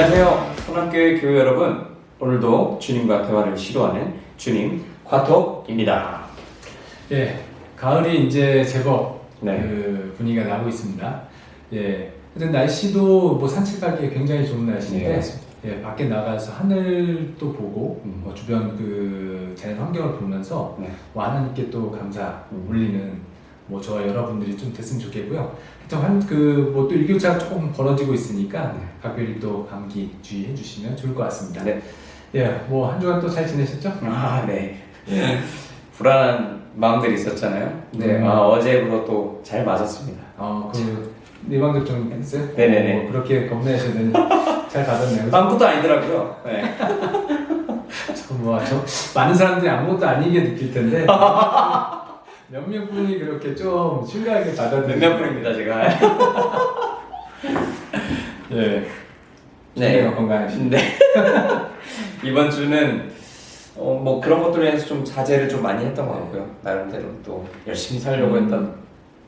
안녕하세요. 혼합교회 교회 여러분. 오늘도 주님과 대화를 시도하는 주님 과톡입니다. 예, 가을이 이제 제법 네. 그 분위기가 나고 있습니다. 예, 하여튼 날씨도 뭐 산책하기에 굉장히 좋은 날씨인데, 예, 밖에 나가서 하늘도 보고 주변 그 자연 환경을 보면서 하나님께 또 감사 올리는 뭐 저와 여러분들이 좀 됐으면 좋겠고요. 하여튼 뭐 또 일교차가 조금 벌어지고 있으니까 각별히 또 감기 주의해 주시면 좋을 것 같습니다. 네. 예, 뭐 한 주간 또 잘 지내셨죠? 네. 불안한 마음들이 있었잖아요. 네. 어제부터 또 잘 맞았습니다. 예방접종 했어요? 네네네. 그렇게 겁내셔도 잘 받았네요. 아무것도 아니더라고요. 네. 많은 사람들이 아무것도 아니게 느낄 텐데 몇몇 분이 그렇게 좀 심각하게 받아들이는 몇몇 분입니다, 제가. 예. 네. 건강하신데. 네. 이번 주는 뭐 그런 것들에 대해서 좀 자제를 좀 많이 했던 것 같고요. 나름대로 또 열심히 살려고 했던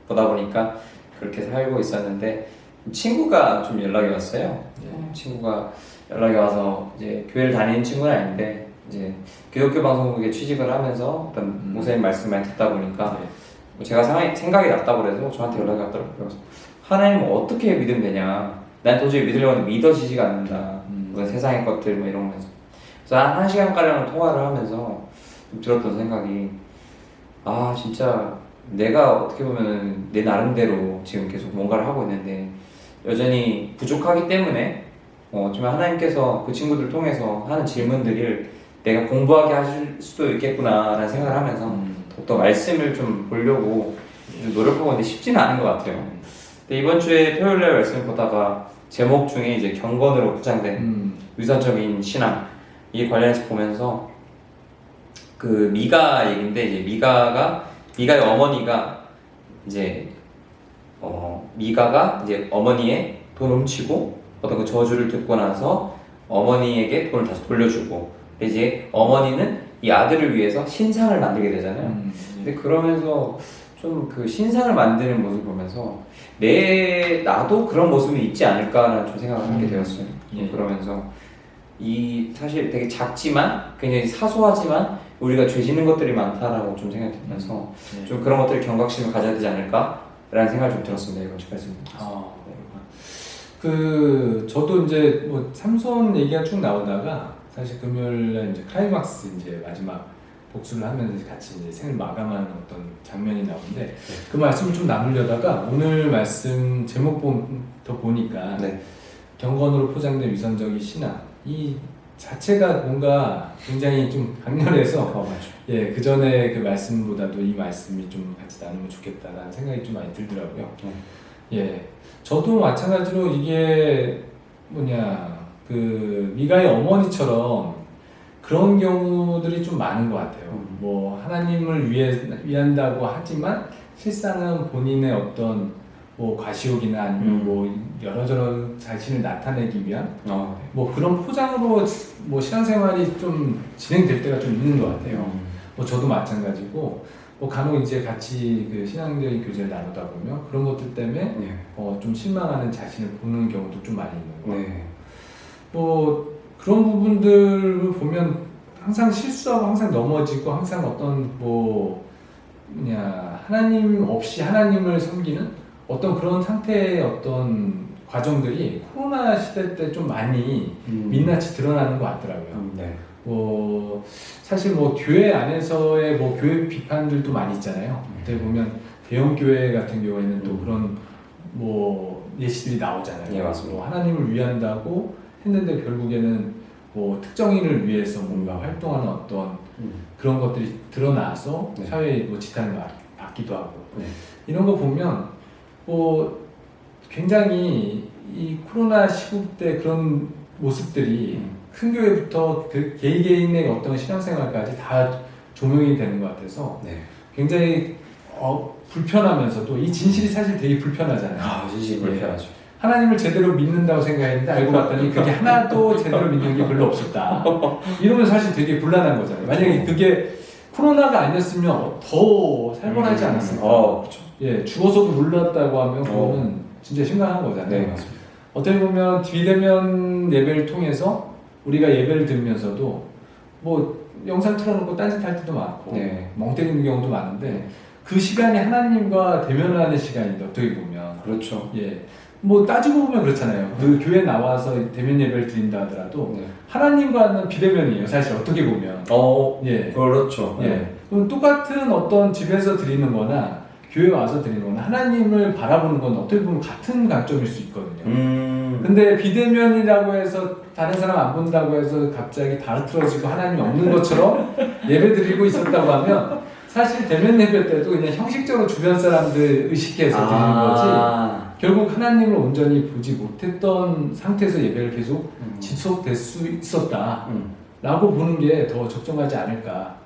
보다 보니까 그렇게 살고 있었는데 친구가 좀 연락이 왔어요. 친구가 연락이 와서 이제 교회를 다니는 친구는 아닌데 이제 기독교 방송국에 취직을 하면서 어떤 목사님 말씀 많이 듣다 보니까 제가 생각이 났다고 그래서 저한테 연락이 왔더라고요. 그래서 하나님을 어떻게 믿으면 되냐? 난 도저히 믿으려고 하는데 믿어지지가 않는다. 무슨 세상의 것들 뭐 이러면서 그래서 한 시간가량을 통화를 하면서 좀 들었던 생각이 진짜 내가 어떻게 보면 내 나름대로 지금 계속 뭔가를 하고 있는데 여전히 부족하기 때문에 좀 하나님께서 그 친구들 통해서 하는 질문들을 내가 공부하게 하실 수도 있겠구나라는 생각을 하면서 더욱더 말씀을 좀 보려고 좀 노력하고 있는데 쉽지는 않은 것 같아요. 근데 이번 주에 토요일날 말씀을 보다가 제목 중에 이제 경건으로 포장된 위선적인 신앙 이 관련해서 보면서 그 미가 얘긴데 이제 미가의 어머니가 이제 미가가 이제 어머니의 돈 훔치고 어떤 그 저주를 듣고 나서 어머니에게 돈을 다시 돌려주고 이제 어머니는 이 아들을 위해서 신상을 만들게 되잖아요. 근데 그러면서 좀 그 신상을 만드는 모습을 보면서 나도 그런 모습이 있지 않을까라는 좀 생각을 하게 되었어요. 그러면서 사실 되게 작지만 굉장히 사소하지만 우리가 죄 짓는 것들이 많다라고 좀 생각이 들면서 좀 그런 것들을 경각심을 가져야 되지 않을까라는 생각을 좀 들었습니다. 이번 주까지. 저도 이제 뭐 삼손 얘기가 쭉 나오다가 사실 금요일에 이제 클라이막스 이제 마지막 복수를 하면서 같이 이제 생을 마감하는 어떤 장면이 나오는데 그 말씀을 좀 나누려다가 오늘 말씀 제목부터 보니까 경건으로 포장된 위선적인 신앙 이 자체가 뭔가 굉장히 좀 강렬해서 예, 그 전에 그 말씀보다도 이 말씀이 좀 같이 나누면 좋겠다라는 생각이 좀 많이 들더라고요. 예, 저도 마찬가지로 이게 그 미가의 어머니처럼 그런 경우들이 좀 많은 것 같아요. 뭐 하나님을 위한다고 하지만 실상은 본인의 어떤 뭐 과시욕이나 아니면 뭐 여러저러 자신을 나타내기 위한 뭐 그런 포장으로 뭐 신앙생활이 좀 진행될 때가 좀 있는 것 같아요. 뭐 저도 마찬가지고 뭐 간혹 이제 같이 그 신앙적인 교제를 나누다 보면 그런 것들 때문에 좀 실망하는 자신을 보는 경우도 좀 많이 있는 것 같아요. 뭐 그런 부분들을 보면 항상 실수하고 항상 넘어지고 항상 어떤 하나님 없이 하나님을 섬기는 어떤 그런 상태의 어떤 과정들이 코로나 시대 때 좀 많이 민낯이 드러나는 것 같더라고요. 사실 교회 안에서의 교회 비판들도 많이 있잖아요. 그때 보면 대형 교회 같은 경우에는 또 그런 예시들이 나오잖아요. 맞습니다. 하나님을 위한다고 했는데 결국에는 특정인을 위해서 뭔가 활동하는 어떤 그런 것들이 드러나서 사회에 지탄을 받기도 하고 이런 거 보면 굉장히 이 코로나 시국 때 그런 모습들이 큰 교회부터 그 개인의 어떤 신앙생활까지 다 조명이 되는 것 같아서 굉장히 불편하면서도 이 진실이 사실 되게 불편하잖아요. 진실이 불편하죠. 하나님을 제대로 믿는다고 생각했는데 알고 봤더니 그게 하나도 제대로 믿는 게 별로 없었다. 이러면 사실 되게 곤란한 거잖아요. 만약에 그게 코로나가 아니었으면 더 살벌하지 않았을까. 그렇죠. 예, 죽어서도 몰랐다고 하면 그거는 진짜 심각한 거잖아요. 맞습니다. 어떻게 보면 비대면 예배를 통해서 우리가 예배를 드리면서도 뭐 영상 틀어놓고 딴짓할 때도 많고 네. 멍 때리는 경우도 많은데 그 시간이 하나님과 대면하는 시간인데 어떻게 보면 그렇죠. 예, 뭐 따지고 보면 그렇잖아요. 그 교회 나와서 대면 예배를 드린다 하더라도 네. 하나님과는 비대면이에요. 사실 어떻게 보면 예, 그렇죠. 예. 그럼 똑같은 어떤 집에서 드리는 거나 교회 와서 드리는 거나 하나님을 바라보는 건 어떻게 보면 같은 관점일 수 있거든요. 근데 비대면이라고 해서 다른 사람 안 본다고 해서 갑자기 다 틀어지고 하나님이 없는 것처럼 예배 드리고 있었다고 하면 사실 대면 예배 때도 그냥 형식적으로 주변 사람들 의식해서 드리는 거지 결국 하나님을 온전히 보지 못했던 상태에서 예배를 계속 지속될 수 있었다 라고 보는 게 더 적정하지 않을까.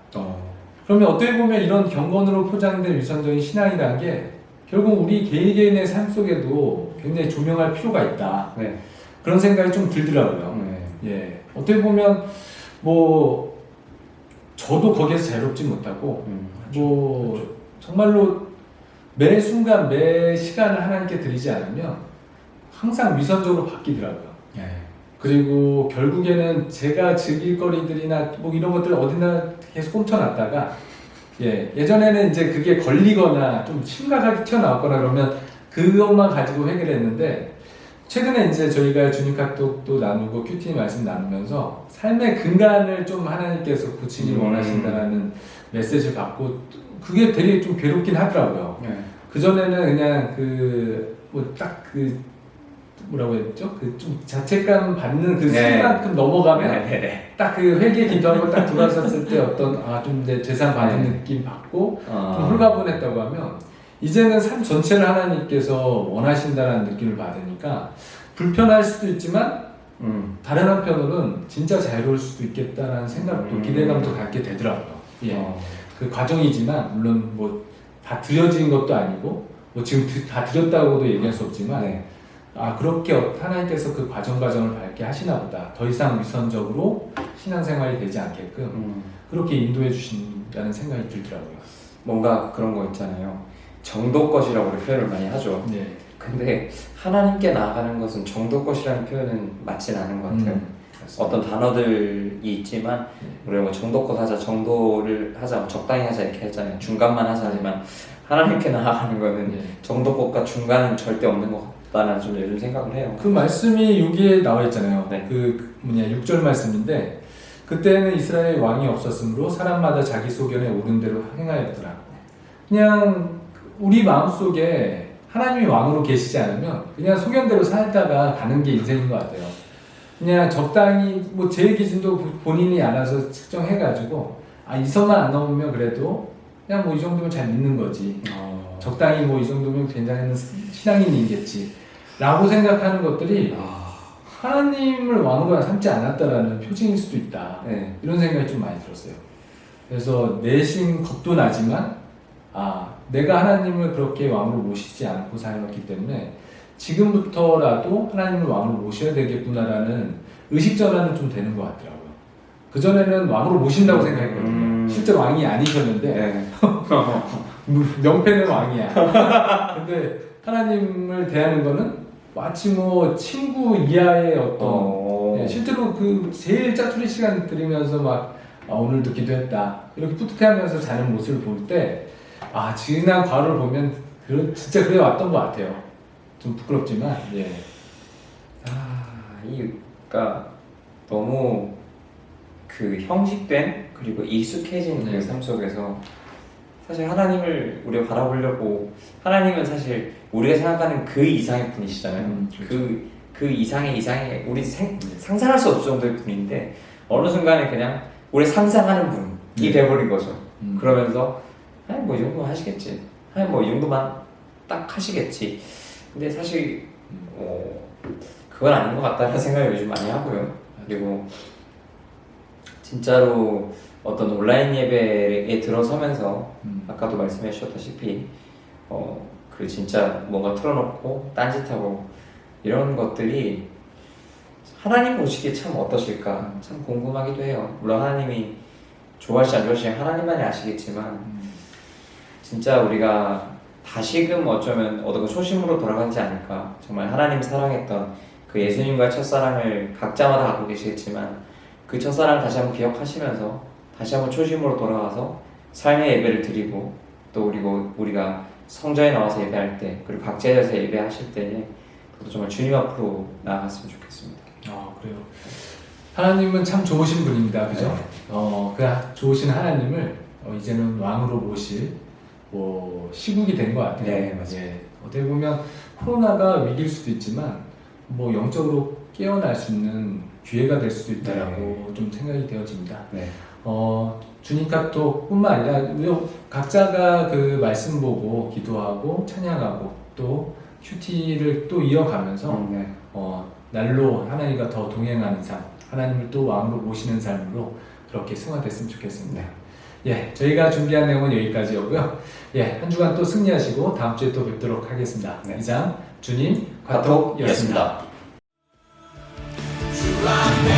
그러면 어떻게 보면 이런 경건으로 포장된 위선적인 신앙이라는 게 결국 우리 개인의 삶 속에도 굉장히 조명할 필요가 있다. 네. 그런 생각이 좀 들더라고요. 네. 예. 어떻게 보면 뭐 저도 거기에서 자유롭지 못하고 뭐 정말로 매 순간 매 시간을 하나님께 드리지 않으면 항상 위선적으로 바뀌더라고요. 네. 그리고 결국에는 제가 즐길 거리들이나 뭐 이런 것들 어디나 계속 훔쳐놨다가 예전에는 이제 그게 걸리거나 좀 심각하게 튀어나왔거나 그러면 그것만 가지고 해결했는데 최근에 이제 저희가 주님 카톡도 나누고 큐티 말씀 나누면서 삶의 근간을 좀 하나님께서 고치기를 원하신다라는 메시지를 받고 그게 되게 좀 괴롭긴 하더라고요. 네. 그전에는 그냥 뭐 딱 뭐라고 했죠? 그 좀 자책감 받는 그 순간만큼 넘어가면 딱 그 회개 기도하고 딱 돌아섰을 때 어떤 좀 이제 재산 받은 느낌 받고 좀 홀가분했다고 하면 이제는 삶 전체를 하나님께서 원하신다는 느낌을 받으니까 불편할 수도 있지만 다른 한편으로는 진짜 자유로울 수도 있겠다라는 생각도 기대감도 갖게 되더라고요. 예. 그 과정이지만 물론 뭐 다 드려진 것도 아니고 뭐 지금 다 드렸다고도 얘기할 수 없지만 그렇게 하나님께서 그 과정을 밝게 하시나 보다. 더 이상 위선적으로 신앙생활이 되지 않게끔 그렇게 인도해 주신다는 생각이 들더라고요. 뭔가 그런 거 있잖아요. 정도껏이라고 우리 표현을 많이 하죠. 네. 근데 하나님께 나아가는 것은 정도껏이라는 표현은 맞진 않은 것 같아요. 어떤 단어들이 있지만 우리가 뭐 정도껏 하자, 정도를 하자, 뭐 적당히 하자 이렇게 했잖아요. 중간만 하자 하지만 하나님께 나아가는 거는 정도껏과 중간은 절대 없는 것 같다는 좀 요즘 생각을 해요. 그 말씀이 여기에 나와 있잖아요. 네. 6절 말씀인데 그때는 이스라엘 왕이 없었으므로 사람마다 자기 소견에 옳은 대로 행하였더라. 그냥 우리 마음속에 하나님이 왕으로 계시지 않으면 그냥 소견대로 살다가 가는 게 인생인 것 같아요. 그냥 적당히 뭐 제 기준도 본인이 알아서 측정해가지고 이 선만 안 넘으면 그래도 그냥 뭐 이 정도면 잘 믿는 거지. 적당히 뭐 이 정도면 괜찮은 신앙인이겠지 라고 생각하는 것들이 하나님을 왕으로 삼지 않았다라는 표징일 수도 있다. 이런 생각이 좀 많이 들었어요. 그래서 내심 겁도 나지만 내가 하나님을 그렇게 왕으로 모시지 않고 살았기 때문에 지금부터라도 하나님을 왕으로 모셔야 되겠구나라는 의식 전환은 좀 되는 것 같더라고요. 그전에는 왕으로 모신다고 생각했거든요. 실제 왕이 아니셨는데 명패는 왕이야. 근데 하나님을 대하는 거는 마치 뭐 친구 이하의 어떤 실제로 그 제일 짜투리 시간 들으면서 막 오늘도 기도했다 이렇게 뿌듯해하면서 자는 모습을 볼 때 지난 과거를 보면 진짜 그래 왔던 것 같아요. 좀 부끄럽지만 그러니까 너무 그 형식된 그리고 익숙해진 그 삶 속에서 사실 하나님을 우리가 바라보려고 하나님은 사실 우리가 생각하는 그 이상의 분이시잖아요. 그 이상의 우리 상상할 수 없을 정도의 분인데 어느 순간에 그냥 우리 상상하는 분이 돼버린 거죠. 그러면서 뭐 이 정도만 하시겠지. 뭐 이 정도만 딱 하시겠지. 근데 사실 그건 아닌 것 같다는 생각을 요즘 많이 하고요. 그리고 진짜로 어떤 온라인 예배에 들어서면서 아까도 말씀해 주셨다시피 그 진짜 뭔가 틀어놓고 딴짓하고 이런 것들이 하나님 보시기에 참 어떠실까 참 궁금하기도 해요. 물론 하나님이 좋아하시지 안 좋아하시지 하나님만이 아시겠지만 진짜 우리가 다시금 어쩌면 어떤 초심으로 돌아가지 않을까. 정말 하나님 사랑했던 그 예수님과 첫사랑을 각자마다 갖고 계시겠지만 그 첫사랑 다시 한번 기억하시면서 다시 한번 초심으로 돌아가서 삶의 예배를 드리고 또 그리고 우리가 성전에 나와서 예배할 때 그리고 각자에서 예배하실 때에 저도 정말 주님 앞으로 나아갔으면 좋겠습니다. 그래요. 하나님은 참 좋으신 분입니다. 그죠? 네. 그 좋으신 하나님을 이제는 왕으로 모실 시국이 된 것 같아요. 네, 맞습니다. 예, 어떻게 보면 코로나가 위기일 수도 있지만 영적으로 깨어날 수 있는 기회가 될 수도 있다라고 좀 생각이 되어집니다. 네. 주님 카톡뿐만 아니라 우리 각자가 그 말씀 보고 기도하고 찬양하고 또 큐티를 또 이어가면서 네. 날로 하나님과 더 동행하는 삶, 하나님을 또 왕으로 모시는 삶으로 그렇게 승화됐으면 좋겠습니다. 예, 저희가 준비한 내용은 여기까지였고요. 예, 한 주간 또 승리하시고 다음 주에 또 뵙도록 하겠습니다. 네. 이상 주님 카톡이었습니다. 카톡이었습니다.